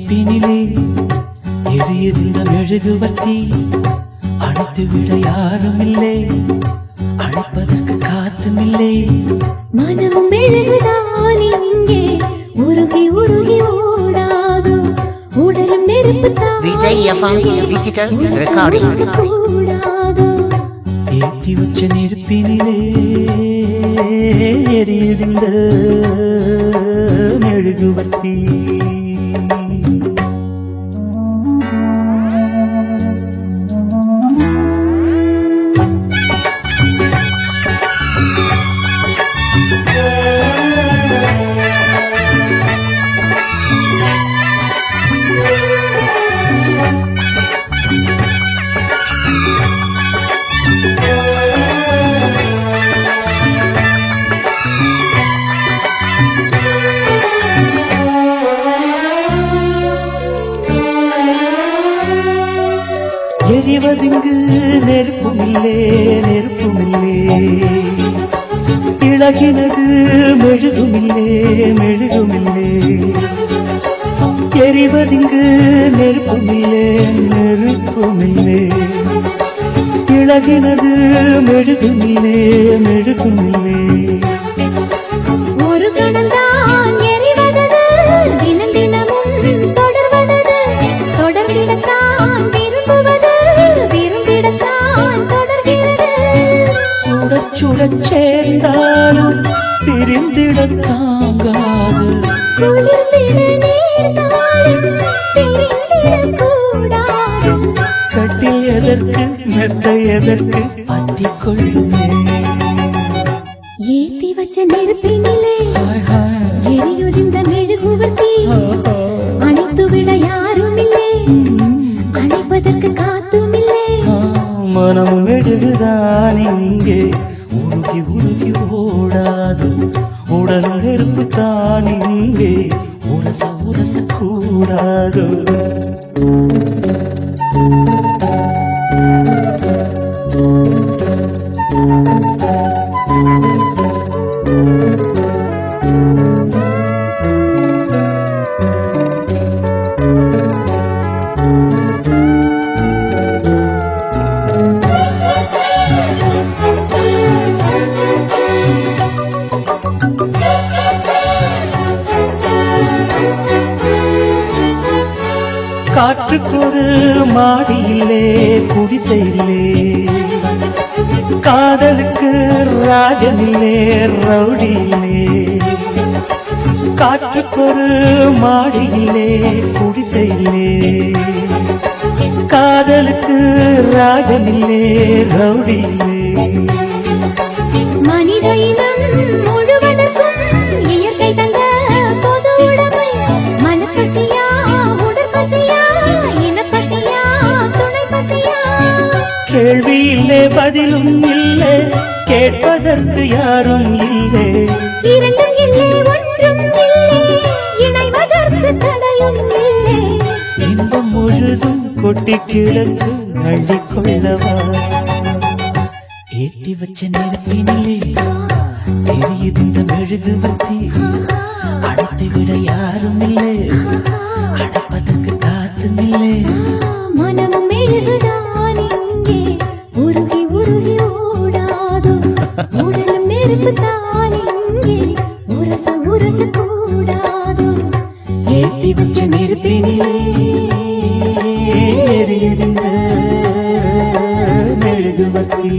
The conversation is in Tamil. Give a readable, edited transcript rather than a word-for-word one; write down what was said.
நெருப்பினிலே எரியுதிந்த மெழுகுவர்த்தி அணைத்துவிட யாருமில்லை, அழைப்பதற்கு காத்துமில்லை. மனமும் மெழுகுதான் இங்கே உருகி உருகி ஓடாதோ, உடலும் நெருப்புதான் விஜய் எஃப்எம் டிஜிட்டல் ரெக்கார்டிங். ஏற்றி வச்ச நெருப்பினிலே எரியுதிந்த மெழுகுவர்த்தி. எரிவதிங்கு நெருப்புமில்லே, நெருப்புமில்லே, இழகினது மெழுகுமில்லே, மெழுகுமில்லே. எரிவதிங்கு நெருப்புமில்லே, நெருப்புமில்லே, இழகினது மெழுகுமில்லே, மெழுகுமில்லே. ஒரு கணந்தான் எரிவதது, தினம் தினமும் தொடர்வதது, தொடர்ந்திடத்தான் விரும்புவது, விரும்பிடத்தான் தொடர்கிறது. சுடச் சுடச் சேர்ந்தாலும் பிரிந்திடத் தாங்காது, குளிர்ந்திட நேர்ந்தாலும் பிரிந்திடக் கூடாது. கட்டில் எதற்கு மெத்தை எதற்கு பத்திக் கொள்ளுமே. ஏத்தி வச்ச நெருப்பினிலே எரியுதிந்த மெழுகுவர்த்தி அணைத்துவிட யாருமில்லை, அணைப்பதற்கு காத்துமில்லை. மனம் மெழுகுதான் இங்கே உருகி உருகி ஓடாது, உடல் நெருப்பு தான் இங்கே உரச உரச கூடாது. காற்றுக்கொரு மாடியில்லே, குடிசையில்லே, காதலுக்கு ராஜனில்லே, ரவுடியில்லே. காற்றுக்கொரு மாடியில்லே, குடிசையில்லே, காதலுக்கு ராஜனில்லே, ரவுடியில்லே. மனித இனம் முழுவதற்கும் இயற்கை தந்த பொது உடைமை. மனப்பசியா, உடற்பசியா, இனப்பசியா, துணை பசியா. கேள்வி இல்லை, பதிலும் இல்லை, கேட்பதற்கு யாரும் இல்லை. இரண்டும் இல்லை, ஒன்றும் இல்லை, இணைவதற்கு தடையும் இல்லை. இன்பம் முழுதும் கொட்டி கிடக்கு அள்ளிக்கொள்ளவா. ஏற்றி வச்ச நெருப்பினிலே எரியுதிந்த மெழுகுவர்த்தி அணைத்துவிட யாரும் இல்லை, அணைப்பதற்கு காத்துமில்லை. மனமும் மெழுகுதான் இங்கே உருகி உருகி ஓடாதோ, உடலும் நெருப்பு தான் இங்கே உரச உரச கூடாதோ. ஏற்றி வச்ச நெருப்பினிலே எரியுதிந்த மெழுகுவர்த்தி.